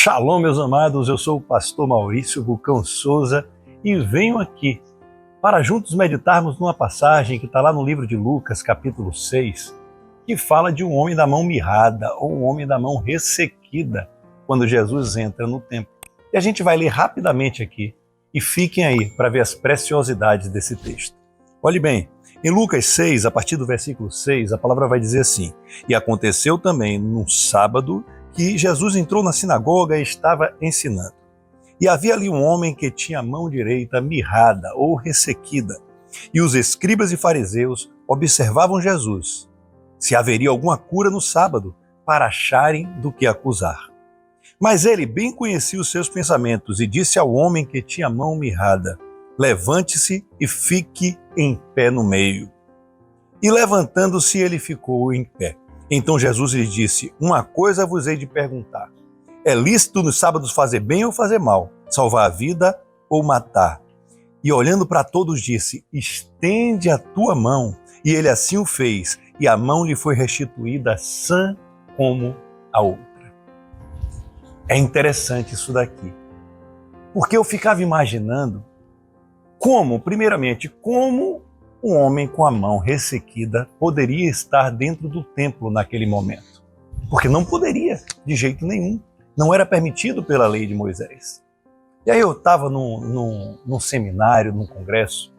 Shalom, meus amados, eu sou o pastor Maurício Bucão Souza e venho aqui para juntos meditarmos numa passagem que está lá no livro de Lucas, capítulo 6, que fala de um homem da mão mirrada ou um homem da mão ressequida quando Jesus entra no templo. E a gente vai ler rapidamente aqui e fiquem aí para ver as preciosidades desse texto. Olhe bem, em Lucas 6, a partir do versículo 6, a palavra vai dizer assim: E aconteceu também no sábado que Jesus entrou na sinagoga e estava ensinando. E havia ali um homem que tinha a mão direita mirrada ou ressequida. E os escribas e fariseus observavam Jesus, se haveria alguma cura no sábado, para acharem do que acusar. Mas ele bem conhecia os seus pensamentos e disse ao homem que tinha a mão mirrada: Levante-se e fique em pé no meio. E levantando-se, ele ficou em pé. Então Jesus lhe disse: Uma coisa vos hei de perguntar. É lícito nos sábados fazer bem ou fazer mal? Salvar a vida ou matar? E olhando para todos disse: Estende a tua mão. E ele assim o fez, e a mão lhe foi restituída sã como a outra. É interessante isso daqui, porque eu ficava imaginando primeiramente, como um homem com a mão ressequida poderia estar dentro do templo naquele momento. Porque não poderia, de jeito nenhum. Não era permitido pela lei de Moisés. E aí eu estava num seminário, num congresso,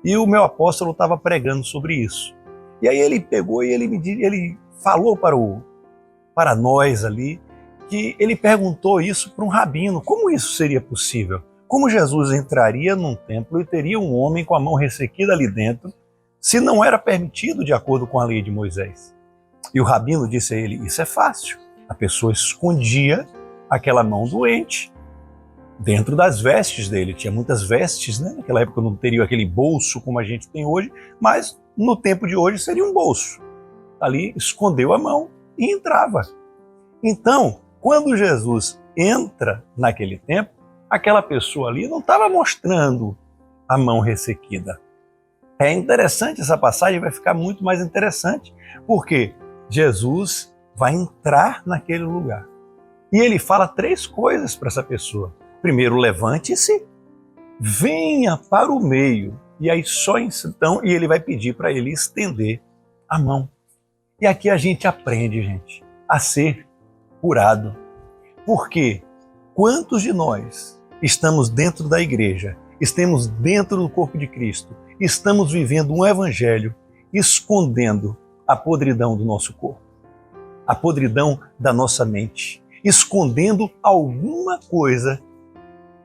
e o meu apóstolo estava pregando sobre isso. E aí ele pegou e ele falou para nós ali, que ele perguntou isso para um rabino. Como isso seria possível? Como Jesus entraria num templo e teria um homem com a mão ressequida ali dentro, se não era permitido de acordo com a lei de Moisés? E o rabino disse a ele: Isso é fácil. A pessoa escondia aquela mão doente dentro das vestes dele. Tinha muitas vestes, né? Naquela época não teria aquele bolso como a gente tem hoje, mas no tempo de hoje seria um bolso. Ali escondeu a mão e entrava. Então, quando Jesus entra naquele templo, aquela pessoa ali não estava mostrando a mão ressequida. É interessante essa passagem, vai ficar muito mais interessante, porque Jesus vai entrar naquele lugar. E ele fala 3 coisas para essa pessoa. Primeiro, levante-se, venha para o meio. E aí só então, e ele vai pedir para ele estender a mão. E aqui a gente aprende, gente, a ser curado. Porque quantos de nós estamos dentro da igreja, estamos dentro do corpo de Cristo, estamos vivendo um evangelho escondendo a podridão do nosso corpo, a podridão da nossa mente, escondendo alguma coisa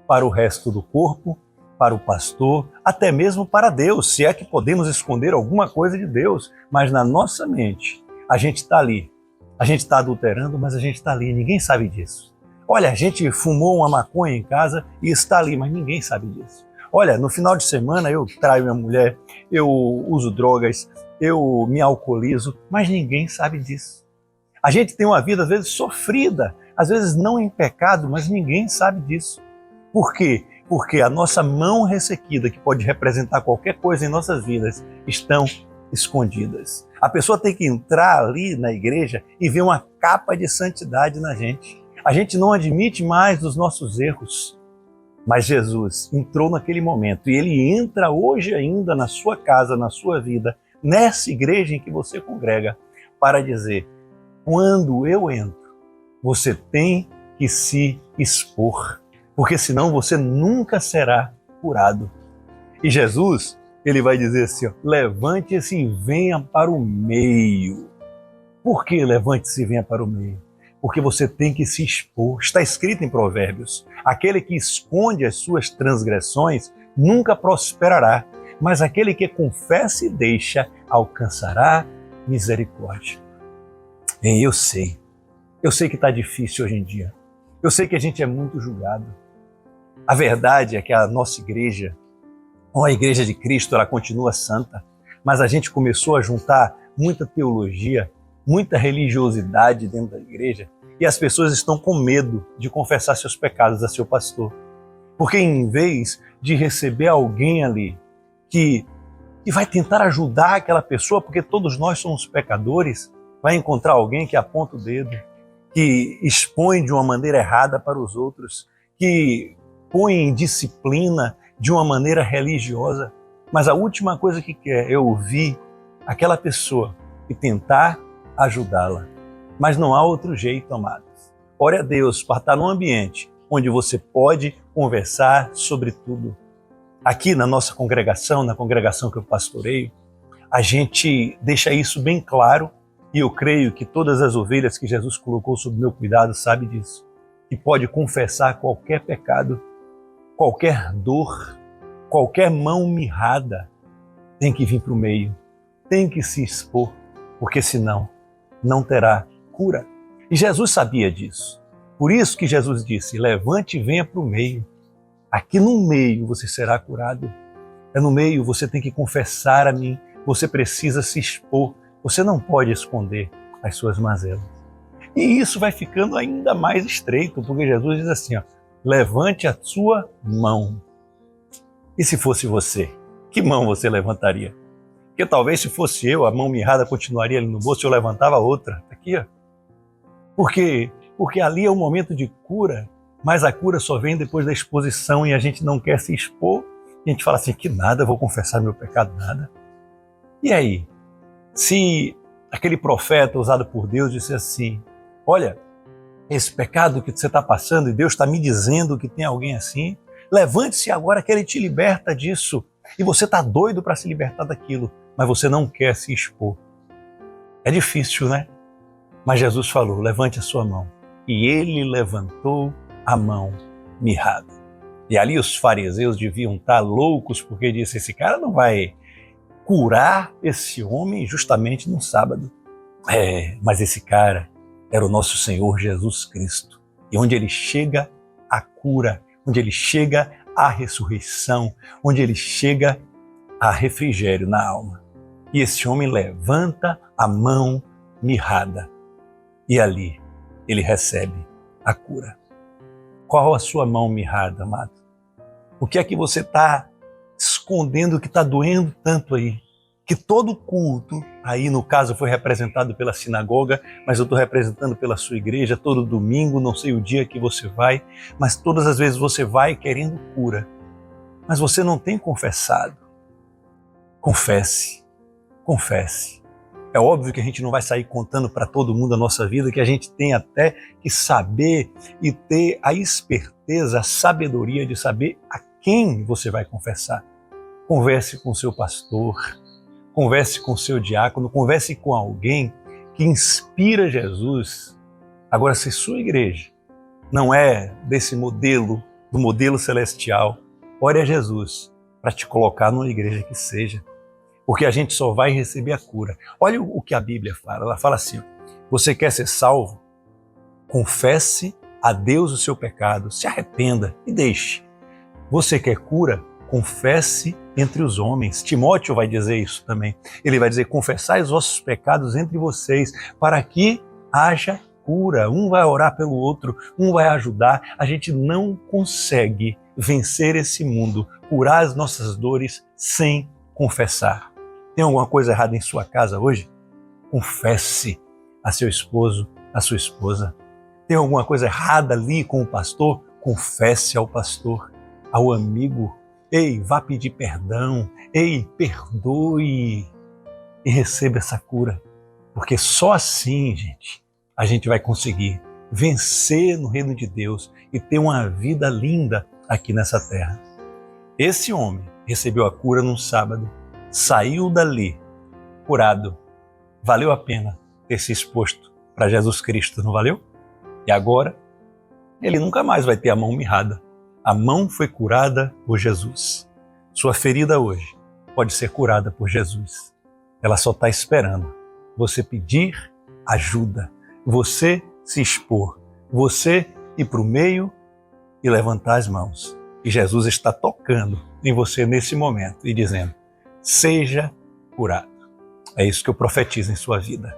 para o resto do corpo, para o pastor, até mesmo para Deus, se é que podemos esconder alguma coisa de Deus, mas na nossa mente a gente está ali, a gente está adulterando, mas a gente está ali, ninguém sabe disso. Olha, a gente fumou uma maconha em casa e está ali, mas ninguém sabe disso. Olha, no final de semana eu traio minha mulher, eu uso drogas, eu me alcoolizo, mas ninguém sabe disso. A gente tem uma vida, às vezes, sofrida, às vezes não em pecado, mas ninguém sabe disso. Por quê? Porque a nossa mão ressequida, que pode representar qualquer coisa em nossas vidas, estão escondidas. A pessoa tem que entrar ali na igreja e ver uma capa de santidade na gente. A gente não admite mais os nossos erros, mas Jesus entrou naquele momento e Ele entra hoje ainda na sua casa, na sua vida, nessa igreja em que você congrega, para dizer: quando eu entro, você tem que se expor, porque senão você nunca será curado. E Jesus, Ele vai dizer assim, ó, levante-se e venha para o meio. Por que levante-se e venha para o meio? Porque você tem que se expor. Está escrito em Provérbios: aquele que esconde as suas transgressões nunca prosperará, mas aquele que confessa e deixa alcançará misericórdia. E eu sei que está difícil hoje em dia. Eu sei que a gente é muito julgado. A verdade é que a nossa igreja, a igreja de Cristo, ela continua santa, mas a gente começou a juntar muita teologia, muita religiosidade dentro da igreja, e as pessoas estão com medo de confessar seus pecados a seu pastor. Porque em vez de receber alguém ali que vai tentar ajudar aquela pessoa, porque todos nós somos pecadores, vai encontrar alguém que aponta o dedo, que expõe de uma maneira errada para os outros, que põe em disciplina de uma maneira religiosa, mas a última coisa que quer é ouvir aquela pessoa e tentar ajudá-la. Mas não há outro jeito, amados. Ore a Deus para estar num ambiente onde você pode conversar sobre tudo. Aqui na nossa congregação, na congregação que eu pastoreio, a gente deixa isso bem claro e eu creio que todas as ovelhas que Jesus colocou sob meu cuidado sabem disso. Que pode confessar qualquer pecado, qualquer dor, qualquer mão mirrada, tem que vir para o meio, tem que se expor, porque senão não terá cura. E Jesus sabia disso. Por isso que Jesus disse, levante e venha para o meio. Aqui no meio você será curado. É no meio, você tem que confessar a mim, você precisa se expor, você não pode esconder as suas mazelas. E isso vai ficando ainda mais estreito, porque Jesus diz assim, ó, levante a sua mão. E se fosse você, que mão você levantaria? Porque talvez se fosse eu, a mão mirrada continuaria ali no bolso e eu levantava outra, aqui ó. Porque ali é um momento de cura, mas a cura só vem depois da exposição e a gente não quer se expor. E a gente fala assim, que nada, eu vou confessar meu pecado, nada. E aí, se aquele profeta usado por Deus disse assim, olha, esse pecado que você está passando e Deus está me dizendo que tem alguém assim, levante-se agora que Ele te liberta disso. E você está doido para se libertar daquilo, mas você não quer se expor. É difícil, né? Mas Jesus falou, levante a sua mão. E Ele levantou a mão mirrada. E ali os fariseus deviam estar loucos, porque disse, esse cara não vai curar esse homem justamente no sábado. Mas esse cara era o nosso Senhor Jesus Cristo. E onde Ele chega, a cura. Onde Ele chega, a ressurreição. Onde Ele chega, a refrigério na alma. E esse homem levanta a mão mirrada. E ali ele recebe a cura. Qual a sua mão mirrada, amado? O que é que você está escondendo que está doendo tanto aí? Que todo culto, aí no caso foi representado pela sinagoga, mas eu estou representando pela sua igreja, todo domingo, não sei o dia que você vai, mas todas as vezes você vai querendo cura. Mas você não tem confessado. Confesse, confesse. É óbvio que a gente não vai sair contando para todo mundo a nossa vida, que a gente tem até que saber e ter a esperteza, a sabedoria de saber a quem você vai confessar. Converse com o seu pastor, converse com o seu diácono, converse com alguém que inspira Jesus. Agora, se sua igreja não é desse modelo, do modelo celestial, ore a Jesus para te colocar numa igreja que seja. Porque a gente só vai receber a cura. Olha o que a Bíblia fala. Ela fala assim, você quer ser salvo? Confesse a Deus o seu pecado, se arrependa e deixe. Você quer cura? Confesse entre os homens. Timóteo vai dizer isso também. Ele vai dizer, confessai os vossos pecados entre vocês, para que haja cura. Um vai orar pelo outro, um vai ajudar. A gente não consegue vencer esse mundo, curar as nossas dores sem confessar. Tem alguma coisa errada em sua casa hoje? Confesse a seu esposo, a sua esposa. Tem alguma coisa errada ali com o pastor? Confesse ao pastor, ao amigo. Ei, vá pedir perdão. Ei, perdoe e receba essa cura. Porque só assim, gente, a gente vai conseguir vencer no reino de Deus e ter uma vida linda aqui nessa terra. Esse homem recebeu a cura num sábado, saiu dali curado. Valeu a pena ter se exposto para Jesus Cristo, não valeu? E agora, ele nunca mais vai ter a mão mirrada. A mão foi curada por Jesus. Sua ferida hoje pode ser curada por Jesus. Ela só está esperando você pedir ajuda, você se expor, você ir para o meio e levantar as mãos. E Jesus está tocando em você nesse momento e dizendo, seja curado. É isso que eu profetizo em sua vida.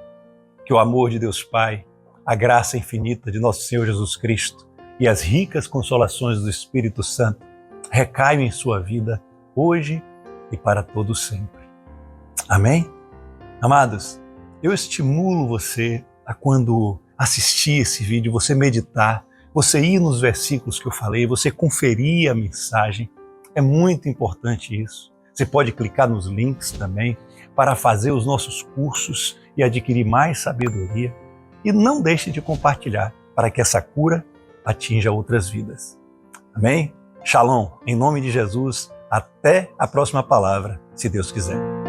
Que o amor de Deus Pai, a graça infinita de nosso Senhor Jesus Cristo e as ricas consolações do Espírito Santo recaiam em sua vida hoje e para todo sempre. Amém? Amados, eu estimulo você a quando assistir esse vídeo, você meditar, você ir nos versículos que eu falei, você conferir a mensagem. É muito importante isso. Você pode clicar nos links também para fazer os nossos cursos e adquirir mais sabedoria. E não deixe de compartilhar para que essa cura atinja outras vidas. Amém? Shalom, em nome de Jesus, até a próxima palavra, se Deus quiser.